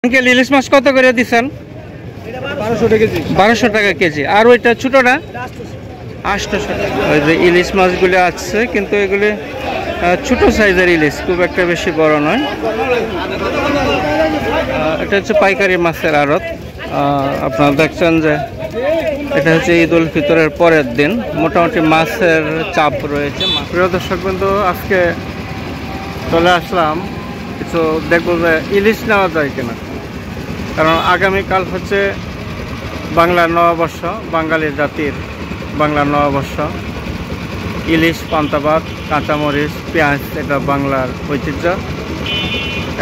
Uncle ইলিশ মাছ কত করে দিচ্ছেন? 1200 টাকা কেজি। আর ওইটা ছোটটা 800 টাকা। ওই যে ইলিশ মাছগুলি আছে, কিন্তু এগুলি ছোট সাইজের ইলিশ, খুব একটা বেশি বড় নয়। এটা হচ্ছে পাইকারি মাছের আড়ত। আপনারা দেখছেন যে এটা হচ্ছে ঈদ উল ফিতরের পরের দিন, মোটামুটি মাছের চাপ রয়েছে। প্রিয় দর্শক বন্ধু, আজকে চলে আসলাম কিছু দেখবো যে ইলিশ নেওয়া যায় কিনা, কারণ আগামীকাল হচ্ছে বাংলার নববর্ষ, বাঙালি জাতির বাংলার নববর্ষ। ইলিশ, পান্তা ভাত, কাঁচামরিচ, পেঁয়াজ, এটা বাংলার ঐতিহ্য।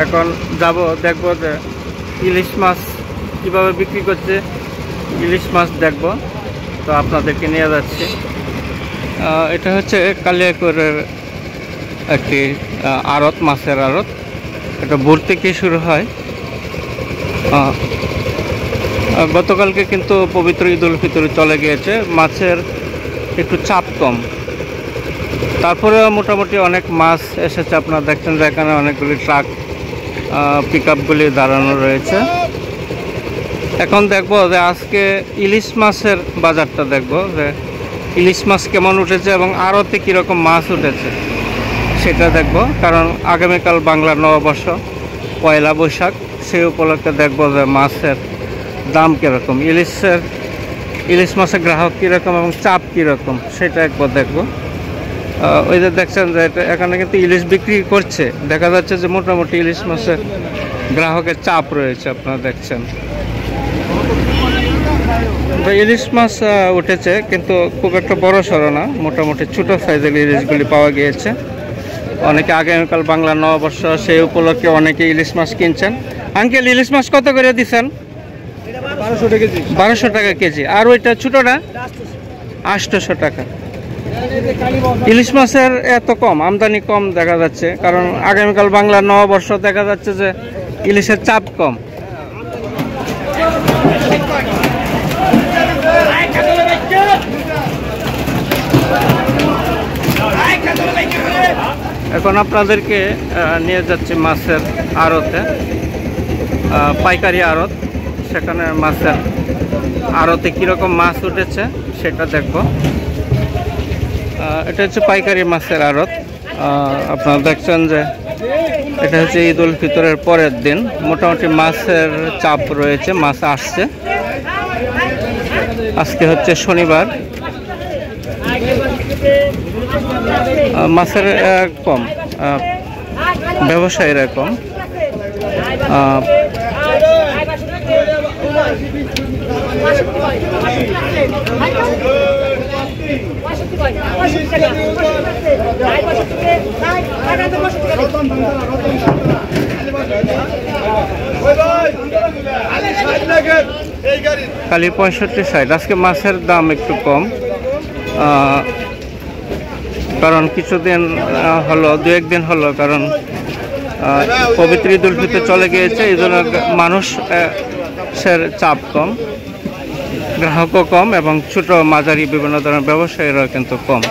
এখন যাব, দেখব যে ইলিশ মাছ কীভাবে বিক্রি করছে, ইলিশ মাছ দেখব, তো আপনাদেরকে নিয়ে যাচ্ছি। এটা হচ্ছে কালিয়াকৈরের একটি আড়ত, মাছের আড়ত। এটা ভোর থেকে শুরু হয়। গতকালকে কিন্তু পবিত্র ঈদ উল ফিতর চলে গিয়েছে, মাছের একটু চাপ কম, তারপরেও মোটামুটি অনেক মাছ এসেছে। আপনারা দেখছেন যে এখানে অনেকগুলি ট্রাক, পিক আপগুলি দাঁড়ানো রয়েছে। এখন দেখব যে আজকে ইলিশ মাছের বাজারটা দেখব, যে ইলিশ মাছ কেমন উঠেছে এবং আড়তে কীরকম মাছ উঠেছে সেটা দেখব, কারণ আগামীকাল বাংলার নববর্ষ, পয়লা বৈশাখ, সেই উপলক্ষে দেখব যে মাছের দাম কীরকম, ইলিশ মাছের গ্রাহক কীরকম এবং চাপ কীরকম সেটা একবার দেখব। ওই যে দেখছেন যে এখানে কিন্তু ইলিশ বিক্রি করছে, দেখা যাচ্ছে যে মোটামুটি ইলিশ মাছের গ্রাহকের চাপ রয়েছে। আপনারা দেখছেন ইলিশ মাছ উঠেছে, কিন্তু খুব একটা বড় সড়ো না, মোটামুটি ছোটো সাইজের ইলিশগুলি পাওয়া গিয়েছে। অনেকে আগামীকাল বাংলা নববর্ষ, সেই উপলক্ষে অনেকে ইলিশ মাছ কিনছেন। আঙ্কেল ইলিশ মাছ কত করে দিচ্ছেন? 1200 টাকা কেজি। আর ওইটা ছোটটা 800 টাকা। ইলিশ মাছের এত কম, আমদানি কম দেখা যাচ্ছে, কারণ আগামীকাল বাংলা নববর্ষ, দেখা যাচ্ছে যে ইলিশের চাপ কম। এখন আপনাদেরকে নিয়ে যাচ্ছি মাছের আড়তে, পাইকারি আড়ত। সেখানে মাছের আড়তে কীরকম মাছ উঠেছে সেটা দেখব। এটা হচ্ছে পাইকারি মাছের আড়ত। আপনারা দেখছেন যে এটা হচ্ছে ঈদ উল ফিতরের পরের দিন, মোটামুটি মাছের চাপ রয়েছে, মাছ আসছে। আজকে হচ্ছে শনিবার, মাছের কম, ব্যবসায়ীরা কম। খালি 65-60। আজকে মাছের দাম একটু কম, কারণ কিছুদিন হলো, 2-1 দিন হলো, কারণ পবিত্র ঈদ উল ফিতর চলে গিয়েছে, এই জন্য মানুষের চাপ কম, গ্রাহকও কম, এবং ছোট মাঝারি বিভিন্ন ধরনের ব্যবসায়ীরা কিন্তু কম।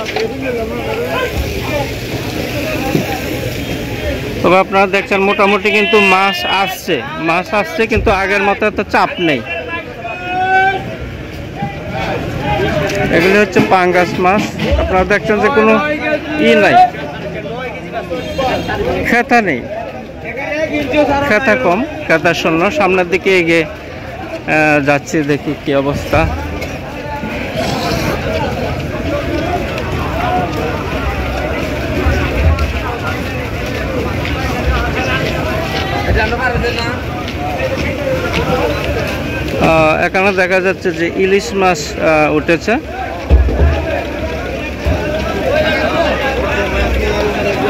তবে আপনারা দেখছেন মোটামুটি কিন্তু মাছ আসছে, কিন্তু আগের মতো এত চাপ নেই। এগুলি হচ্ছে পাঙ্গাস মাছ। আপনারা দেখছেন যে কোনো নাই, খেতা নেই, খেতা কম, খেতা শূন্য। সামনের দিকে এগিয়ে যাচ্ছি, দেখি কি অবস্থা। এখানে দেখা যাচ্ছে যে ইলিশ মাছ উঠেছে।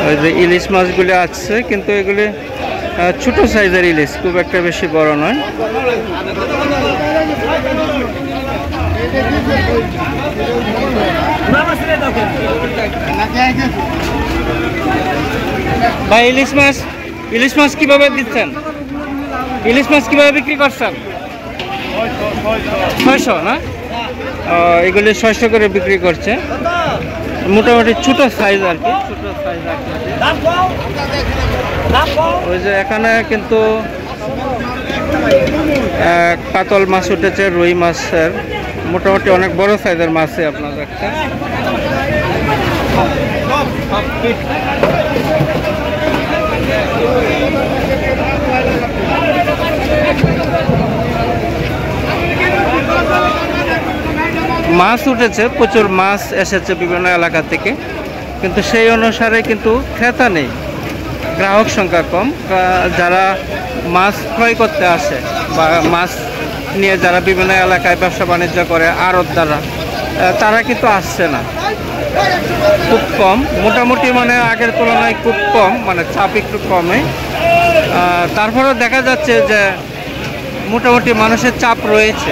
ওই যে ইলিশ মাছগুলি আছে, কিন্তু এগুলি ছোট সাইজের ইলিশ, খুব একটা বেশি বড় নয়। ভাই ইলিশ মাছ কিভাবে দিচ্ছেন? ইলিশ মাছ কিভাবে বিক্রি করছেন? 600 না? এগুলি 600 করে বিক্রি করছে, মোটামুটি ছোট সাইজ আর কি, ছোট সাইজ। ওই যে এখানে কিন্তু কাতল মাছ উঠেছে, রুই মাছের মোটামুটি অনেক বড় সাইজের মাছই আপনারা দেখছেন। মাছ উঠেছে, প্রচুর মাছ এসেছে বিভিন্ন এলাকা থেকে, কিন্তু সেই অনুসারে কিন্তু ক্রেতা নেই, গ্রাহক সংখ্যা কম। যারা মাছ ক্রয় করতে আসে বা মাছ নিয়ে যারা বিভিন্ন এলাকায় ব্যবসা বাণিজ্য করে আড়তদাররা, তারা কিন্তু আসছে না, খুব কম। মোটামুটি মানে আগের তুলনায় খুব কম, মানে চাপ একটু কমে। তারপরেও দেখা যাচ্ছে যে মোটামুটি মানুষের চাপ রয়েছে।